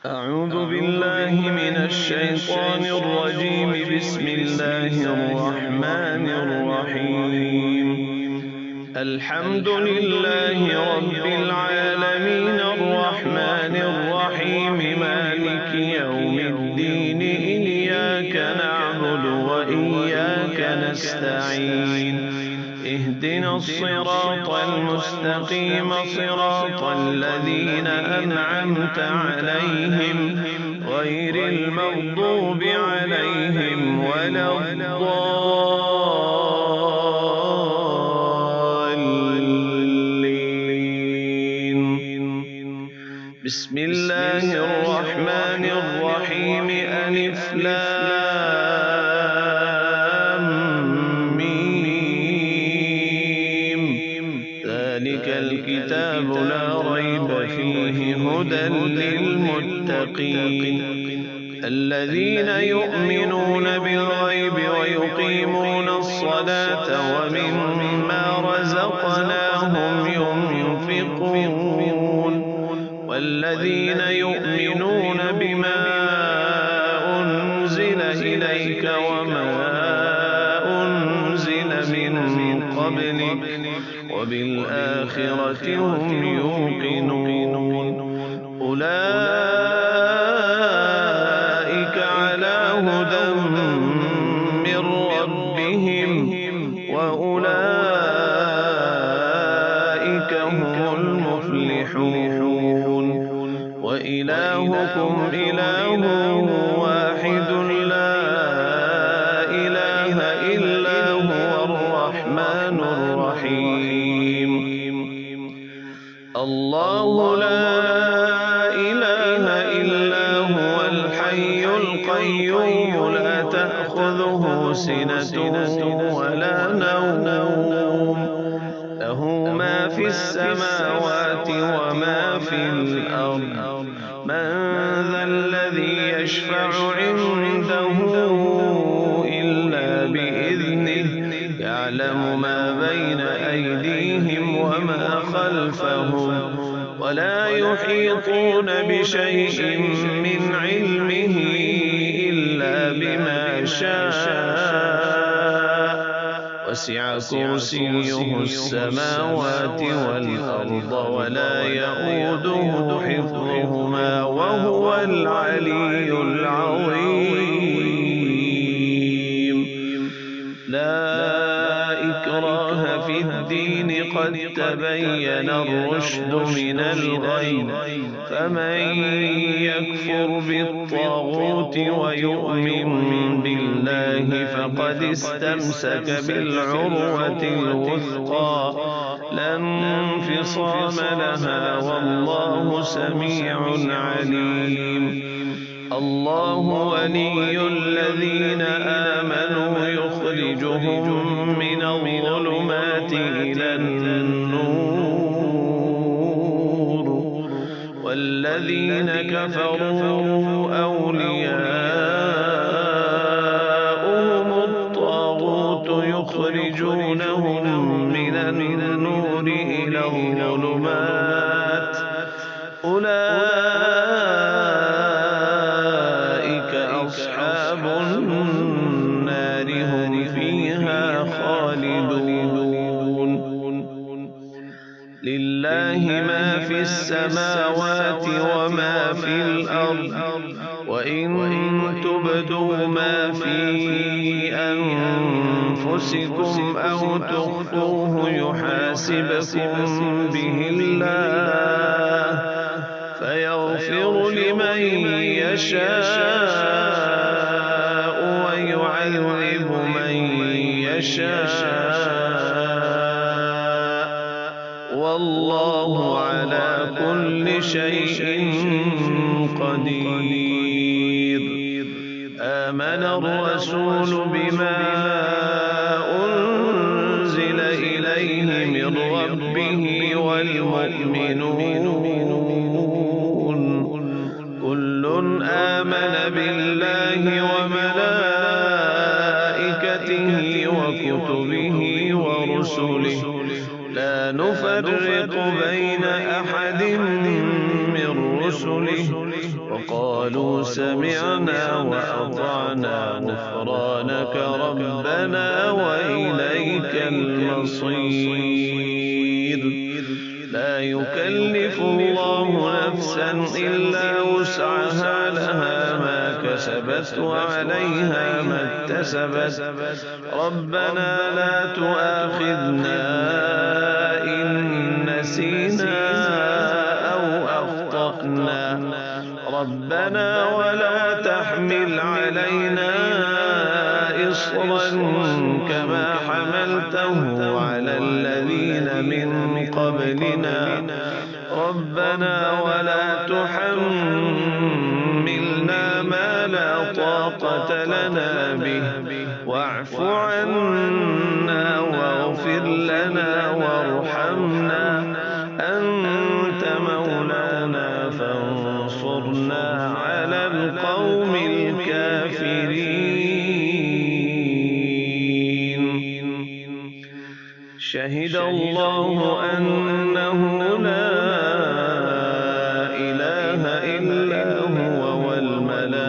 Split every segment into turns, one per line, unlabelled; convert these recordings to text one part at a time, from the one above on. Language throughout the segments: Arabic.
أعوذ بالله من الشيطان الرجيم. بسم الله الرحمن الرحيم. الحمد لله رب العالمين الرحمن الرحيم مالك يوم الدين. إياك نعبد وإياك نستعين. اهدنا الصراط المستقيم صراط الذين أنعمت عليهم غير المغضوب عليهم ولا الضالين. بسم الله الرحمن الرحيم. ألف لام ميم. ذلك الكتاب لا ريب فيه هدى للمتقين الذين يؤمنون بالغيب ويقيمون الصلاة ومما رزقناهم ينفقون والذين يؤمنون بما أنزل إليك وما أنزل من قبلك وبالآخرة هم يوقنون. أولئك على هدى من ربهم وأولئك هم المفلحون. وإلهكم إله واحد لا إله إلا هو الرحمن الرحيم. الله لا إله إلا هو الحي القيوم لا تأخذه سنة ولا نوم له ما في السماوات وما في الأرض. من ذا الذي يشفع عنده إلا بإذنه يعلم ما بين أيديهم وما خلفهم ولا يحيطون بشيء من علمه إلا بما شاء. وسع كرسيه السماوات والأرض ولا يئوده حفظهما وهو العلي العظيم. لا إكراه في الدين قد تبين الرشد من الغي. فمن يكفر بالطاغوت ويؤمن بالله فقد استمسك بالعروة الوثقى لا انفصام لها والله سميع عليم. الله ولي الذين آمنوا يخرجهم من الظلمات إلى النور والذين كفروا أولياؤهم الطاغوت يخرجونهم من النور إلى الظلمات. أولئك أصحاب النار هم فيها خالدون. لله ما في السماوات وما في الأرض. وإن تبدوا ما في أنفسكم أو تخفوه يحاسبكم به الله فيغفر لمن يشاء ويعذب من يشاء والله على كل شيء قدير. آمن الرسول بما أنزل إليه من ربه والمؤمنون كل آمن بالله وملائكته وكتبه ورسله لا نفرق بين أحد من رسله وقالوا سمعنا وأطعنا غفرانك ربنا وإليك المصير. لا يكلف الله نفسا إلا وسعها، لها ما كسبت وعليها ما اكتسبت. ربنا لا تؤاخذنا إن نسينا أو أخطأنا. ربنا ولا تحمل علينا إصرا كما حملته على الذين من قبلنا. ربنا ولا تحملنا ما لا طاقة لنا به، واعف عنا واغفر لنا وارحمنا، أنت مولانا فانصرنا على القوم الكافرين. شهد الله أنه لا إله إلا هو والملائكة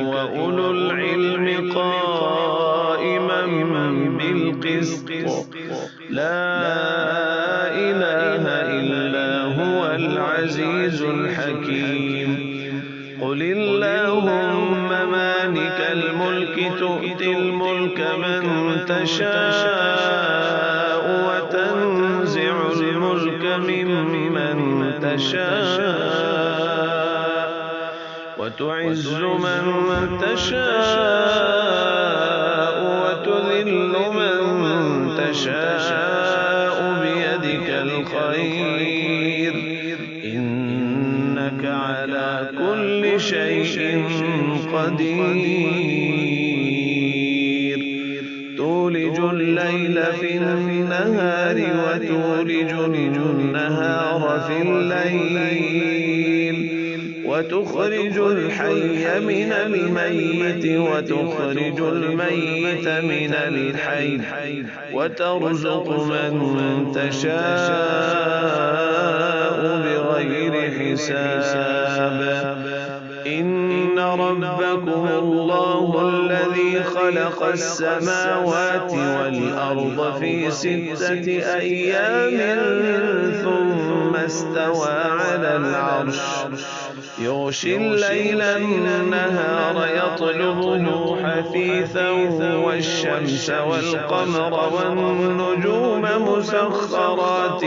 وأولو العلم قائما بالقسط، لا إله إلا هو العزيز الحكيم. قل اللهم مالك الملك تؤتي الملك من تشاء وتنزع الملك ممن تشاء وتعز من تشاء وتذل من تشاء بيدك الخير، إنك على كل شيء قدير. تولج الليل في النهار وتولج النهار في الليل، وتخرج الحي من الميت وتخرج الميت من الحي، وترزق من تشاء بغير حساب. إن ربكم الله الذي خلق السماوات والأرض في 6 أيام ثم استوى على العرش، يغشي الليل النهار يطلبه حثيثا، والشمس والقمر والنجوم مسخرات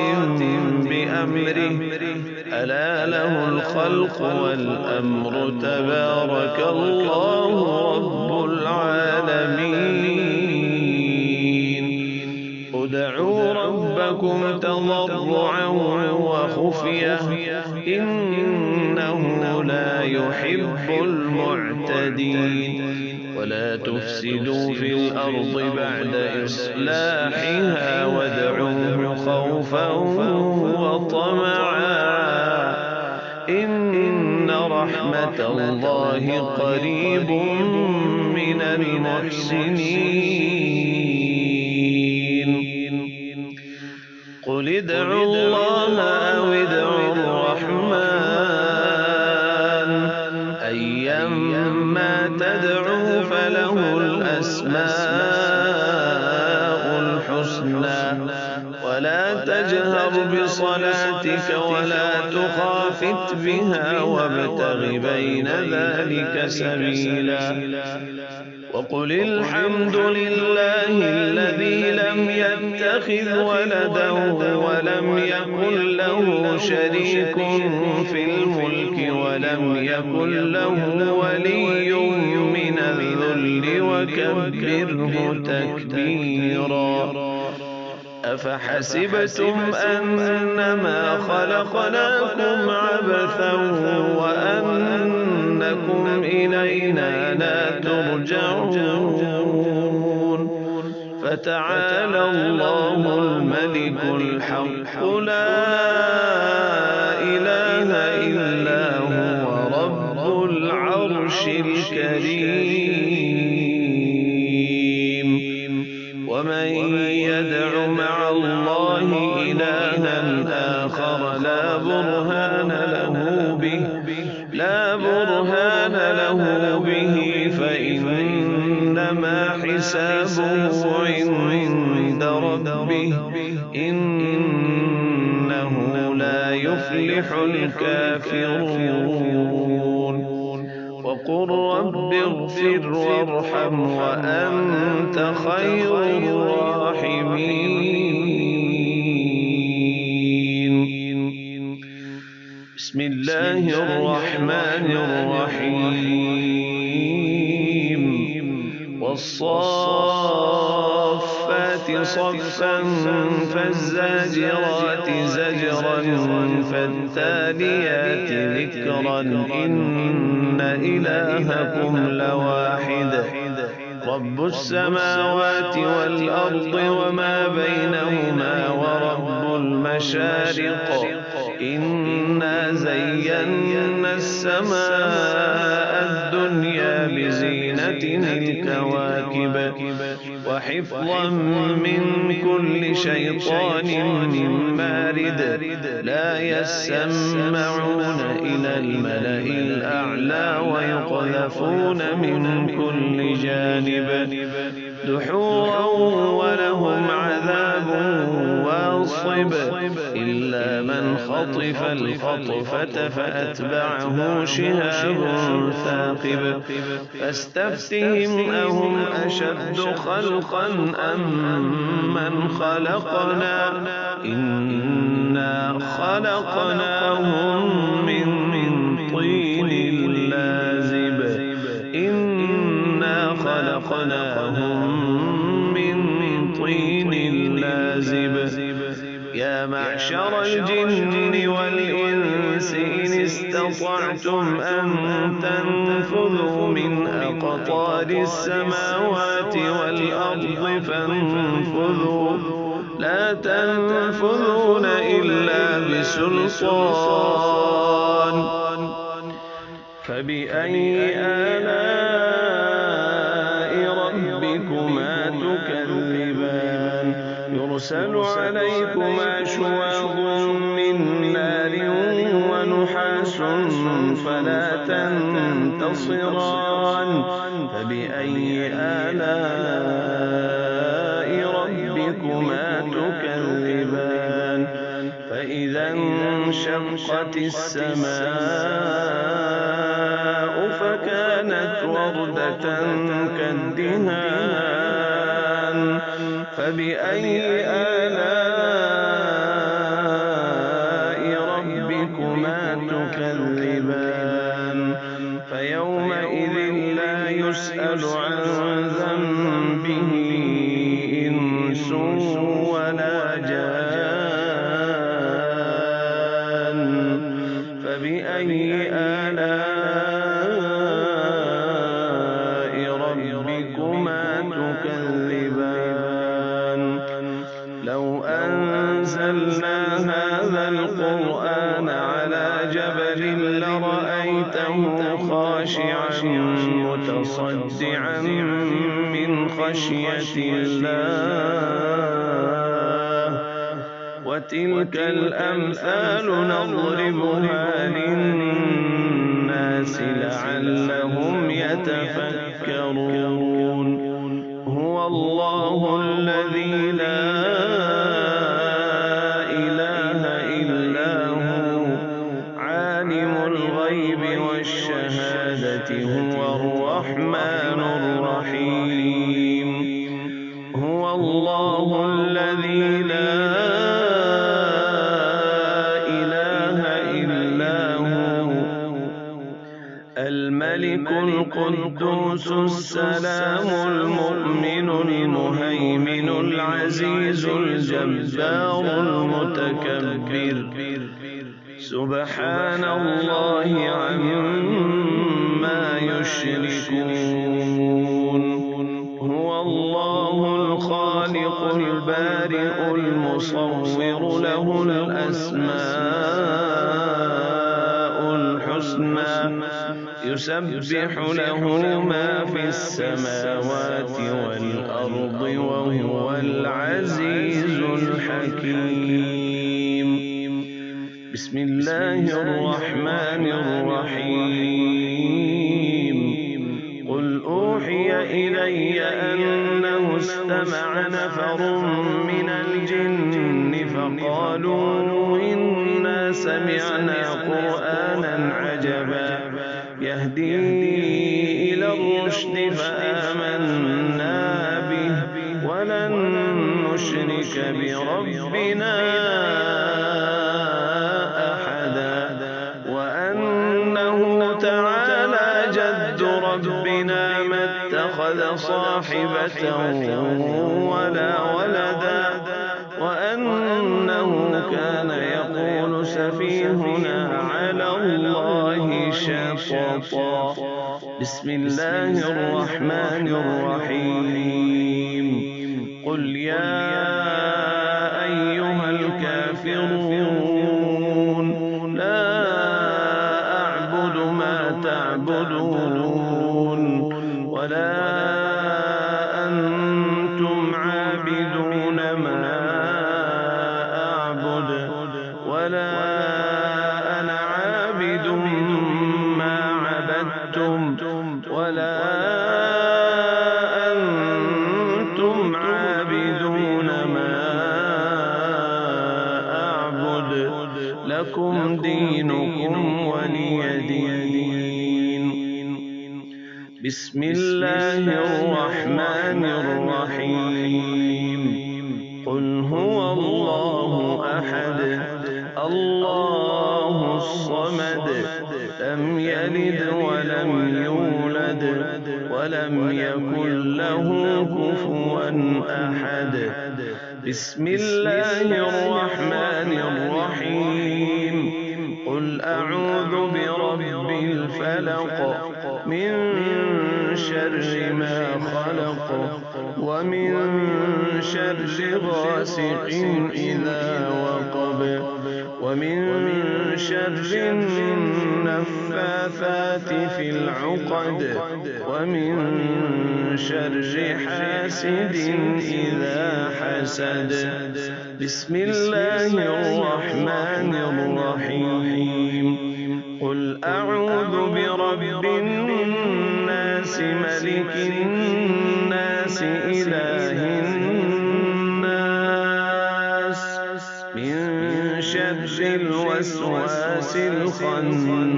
بأمره، ألا له الخلق والأمر، تبارك الله رب العالمين. ادعوا ربكم تضرعا وخفية، إنه لا يحب المعتدين. ولا تفسدوا في الأرض بعد إصلاحها وادعوه خوفا وطمعا، إن رحمة الله قريب من المحسنين. قل ادعوا الله أو ادعوا الرحمن، أيما تدعوا فله الأسماء الحسنى، ولا تجهر بصلاتك ولا تخافت بها وابتغ بين ذلك سبيلا. وقل الحمد لله الذي لم يتخذ ولدا ولم يكن له شريك في الملك ولم يكن له ولي من الذل وكبره تكبيرا. أفحسبتم أنما خلقناكم عبثا وأنكم إلينا لا ترجعون؟ فتعالى الله الملك الحق، لا إله إلا هو رب العرش الكريم. ومن يدع مع الله إلها آخر لا برهان له به حسابه عند ربه إنه لا يفلح الكافرون وقل رب اغفر وارحم وأنت خير الراحمين. بسم الله الرحمن الرحيم والصافات صفا فالزاجرات زجرا فالتاليات ذكرا إن إلهكم لواحد رب السماوات والأرض وما بينهما ورب المشارق إنا زينا السماء الدنيا بزينة الكواكب وحفظا من كل شيطان مارد لا يسمعون إلى الملأ الأعلى ويقذفون من كل جانب دحورا ولهم عذاب واصب إلا من خطف الخطفة فأتبعه شهاب ثاقب فاستفتهم أهم أشد خلقا أم من خلقنا إنا خلقناهم من طين لازب إنا خلقناهم من طين لازب يا معشر الجن والإنس إن استطعتم أن تنفذوا من أقطار السماوات والأرض فانفذوا لا تنفذون إلا بسلطان فبأي آلاء ربكما تكذبان يرسل عليكما شواظ من نار ونحاس فلا تنتصران فبأي آلاء ربكما تكذبان فإذا انشقت السماء فكانت وردة كالدهان فبأي آلاء ربكما تكذبان فيومئذ لا يسأل عن ذنبه إنس ولا جان فبأي آلاء ربكما تكذبان لو أنزلنا هذا القرآن على جبل لرأيته خاشعا متصدعا من خشية الله وتلك الأمثال نضربها للناس لعلهم يتفكرون هو الله الذي لا إله إلا هو عالم الغيب والشهادة هو الرحمن الرحيم هو الله الذي لا إله إلا هو الملك القدوس السلام المؤمن المهيمن العزيز الجبار المتكبر سبحان الله عما يشركون هو الله الخالق البارئ المصور له الأسماء الحسنى يسبح له ما في السماوات والأرض وهو العزيز الحكيم بسم الله الرحمن الرحيم قل أوحي إلي أنه استمع نفر من الجن فقالوا إنا سمعنا قرآنا عجبا يهدي إلى الرشد فآمنا به ولن نشرك بربنا أحدا وأنه تعالى جد ربنا ما اتخذ صاحبة ولا ولدا وأنه كان يقول سفيهنا على الله شططا. بسم الله الرحمن الرحيم. قل يا أيها الكافرون لا أعبد ما تعبدون ولا أنتم عابدون ما أعبد ولا أنا عابد ما عبدتم ولا أنتم عابدون ما أعبد لكم دينكم ولي دين. بسم الله الرحمن الرحيم. قل هو الله أحد الله الصمد لم يلد ولم يولد ولم يكن له كفوا أحد. بسم الله الرحمن الرحيم. قل أعوذ برب الفلق من شر ما خلق ومن شر غاسق إذا وقب ومن شر النفاثات في العقد ومن شر حاسد إذا حسد. بسم الله الرحمن الرحيم. قل أعوذ برب الناس ملك الناس إله الناس من شر الوسواس الخناس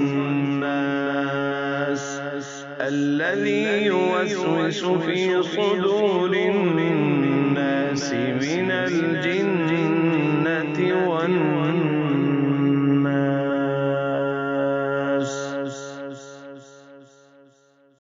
الذي يوسوس في صدور الناس من الجنة